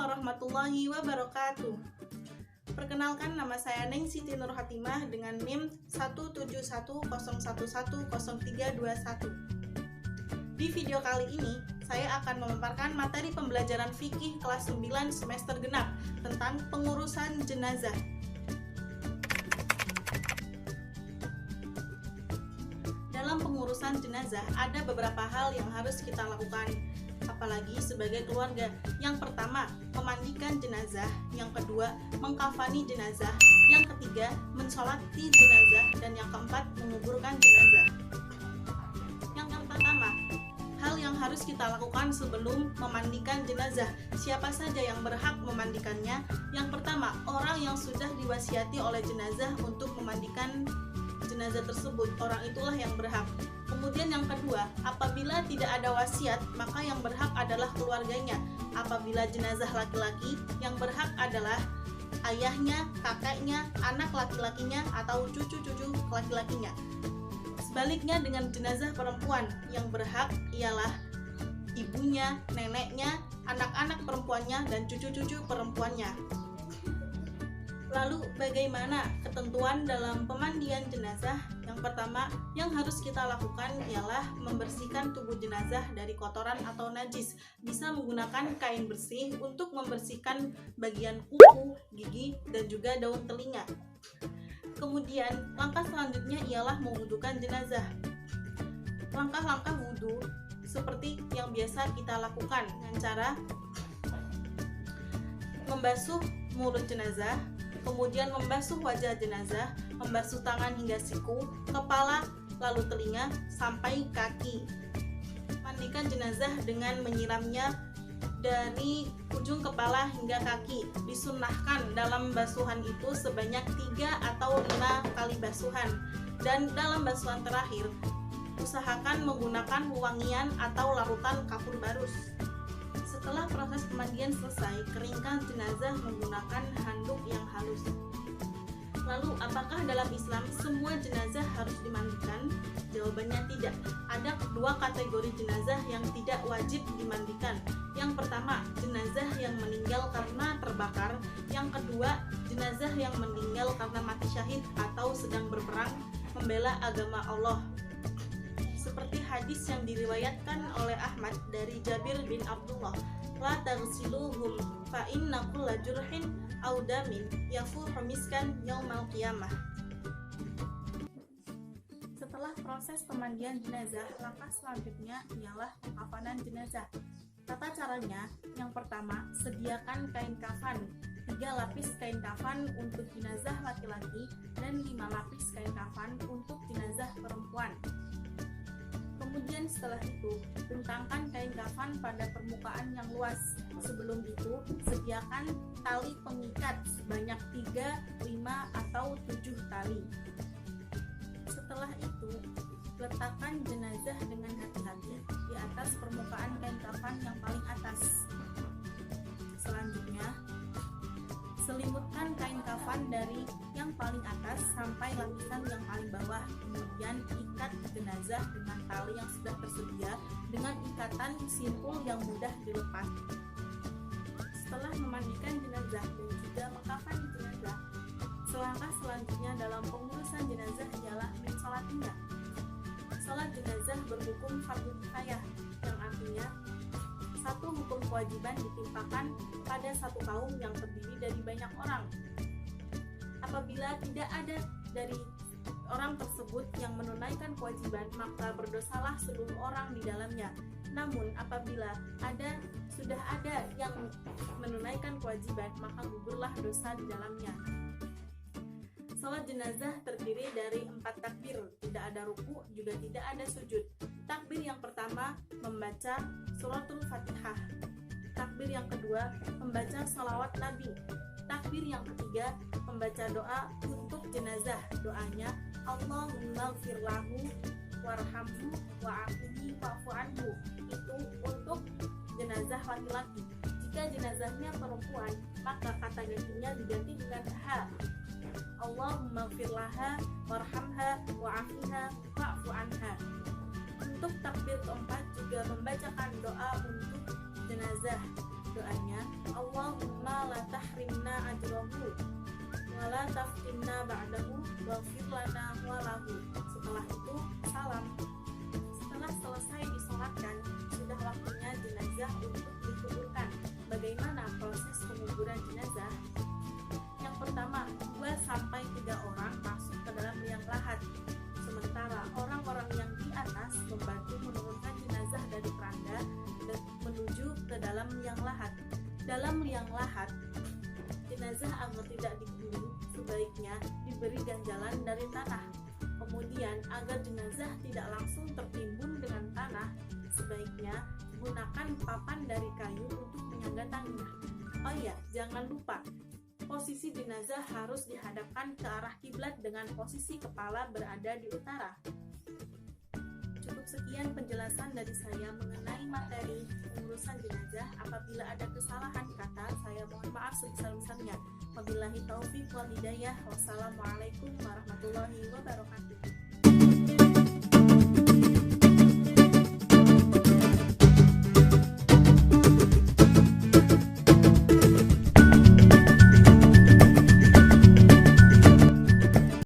warahmatullahi wabarakatuh. Perkenalkan, nama saya Neng Siti Nur Hatimah dengan NIM 17101110321. Di video kali ini, saya akan memaparkan materi pembelajaran fikih kelas 9 semester genap tentang pengurusan jenazah. Dalam pengurusan jenazah, ada beberapa hal yang harus kita lakukan, apalagi sebagai keluarga. Yang pertama, memandikan jenazah. Yang kedua, mengkafani jenazah. Yang ketiga, mensolati jenazah. Dan yang keempat, menguburkan jenazah. Yang pertama, hal yang harus kita lakukan sebelum memandikan jenazah. Siapa saja yang berhak memandikannya? Yang pertama, orang yang sudah diwasiati oleh jenazah untuk memandikan jenazah tersebut, orang itulah yang berhak. Kemudian yang kedua, apabila tidak ada wasiat, maka yang berhak adalah keluarganya. Apabila jenazah laki-laki, yang berhak adalah ayahnya, kakeknya, anak laki-lakinya, atau cucu-cucu laki-lakinya. Sebaliknya dengan jenazah perempuan, yang berhak ialah ibunya, neneknya, anak-anak perempuannya, dan cucu-cucu perempuannya. Lalu bagaimana ketentuan dalam pemandian jenazah? Yang pertama yang harus kita lakukan ialah membersihkan tubuh jenazah dari kotoran atau najis. Bisa menggunakan kain bersih untuk membersihkan bagian kuku, gigi, dan juga daun telinga. Kemudian langkah selanjutnya ialah mewudukan jenazah. Langkah-langkah wudhu seperti yang biasa kita lakukan dengan cara membasuh mulut jenazah, kemudian membasuh wajah jenazah, membasuh tangan hingga siku, kepala, lalu telinga, sampai kaki. Mandikan jenazah dengan menyiramnya dari ujung kepala hingga kaki. Disunnahkan dalam basuhan itu sebanyak 3 atau 5 kali basuhan. Dan dalam basuhan terakhir, usahakan menggunakan wangian atau larutan kapur barus. Setelah proses pemandian selesai, keringkan jenazah menggunakan handuk yang halus. Lalu, apakah dalam Islam semua jenazah harus dimandikan? Jawabannya tidak. Ada 2 kategori jenazah yang tidak wajib dimandikan. Yang pertama, jenazah yang meninggal karena terbakar. Yang kedua, jenazah yang meninggal karena mati syahid atau sedang berperang membela agama Allah. Seperti hadis yang diriwayatkan oleh Ahmad dari Jabir bin Abdullah, la taghsiluhum fa inna kulla jurhin aw damin yafuhu miskan yaumal qiyamah. Setelah proses pemandian jenazah, langkah selanjutnya ialah pengkafanan jenazah. Tata caranya, yang pertama, sediakan kain kafan. 3 lapis kain kafan untuk jenazah laki-laki dan 5 lapis kain kafan untuk jenazah perempuan. Kemudian setelah itu, bentangkan kain kafan pada permukaan yang luas. Sebelum itu, sediakan tali pengikat sebanyak 3, 5, atau 7 tali. Setelah itu, letakkan jenazah dengan hati-hati di atas permukaan kain kafan yang paling atas. Selanjutnya, selimutkan kain kafan dari yang paling atas sampai lapisan yang paling bawah. Kemudian ikat jenazah dengan tali yang sudah tersedia dengan ikatan simpul yang mudah dilepas. Setelah memandikan jenazah dan juga mengkafani jenazah, selangkah selanjutnya dalam pengurusan jenazah ialah mensolatinya. Salat jenazah berhukum fardu kifayah, yang artinya satu hukum kewajiban ditimpakan pada satu kaum yang terdiri dari banyak orang. Apabila tidak ada dari orang tersebut yang menunaikan kewajiban, maka berdosalah seluruh orang di dalamnya. Namun apabila sudah ada yang menunaikan kewajiban, maka gugurlah dosa di dalamnya. Salat jenazah terdiri dari 4 takbir, tidak ada ruku, juga tidak ada sujud. Takbir yang pertama membaca suratul Fatihah. Takbir yang kedua membaca salawat Nabi. Takbir yang ketiga membaca doa untuk jenazah. Doanya Allahumma gfirlahu warhamhu wa'afihi wa'fu anhu. Itu untuk jenazah laki-laki. Jika jenazahnya perempuan, maka kata gantinya diganti dengan ha. Allahumma gfirlaha warhamha wa'afiha wa'fu anha. Untuk takbir keempat juga membacakan doa untuk jenazah. Doanya Allahumma la taftinna ba'dahu waghfir lana wa lahu. Setelah itu salam. Setelah selesai disolatkan, sudah waktunya jenazah untuk dikuburkan. Bagaimana proses penguburan jenazah? Yang pertama, 2-3 orang masuk ke dalam liang lahat. Sementara orang-orang yang di atas membantu menurunkan jenazah dari keranda dan menuju ke dalam liang lahat. Dalam liang lahat, jenazah agar tidak digulung sebaiknya diberi ganjalan dari tanah. Kemudian agar jenazah tidak langsung tertimbun dengan tanah, sebaiknya gunakan papan dari kayu untuk menyanggatannya. Oh iya, jangan lupa, posisi jenazah harus dihadapkan ke arah kiblat dengan posisi kepala berada di utara. Cukup sekian penjelasan dari saya mengenai materi pengurusan jenazah. Apabila ada kesalahan kata, saya mohon maaf sebesar-besarnya. Wabillahi taufiq wal hidayah. Wassalamualaikum warahmatullahi wabarakatuh.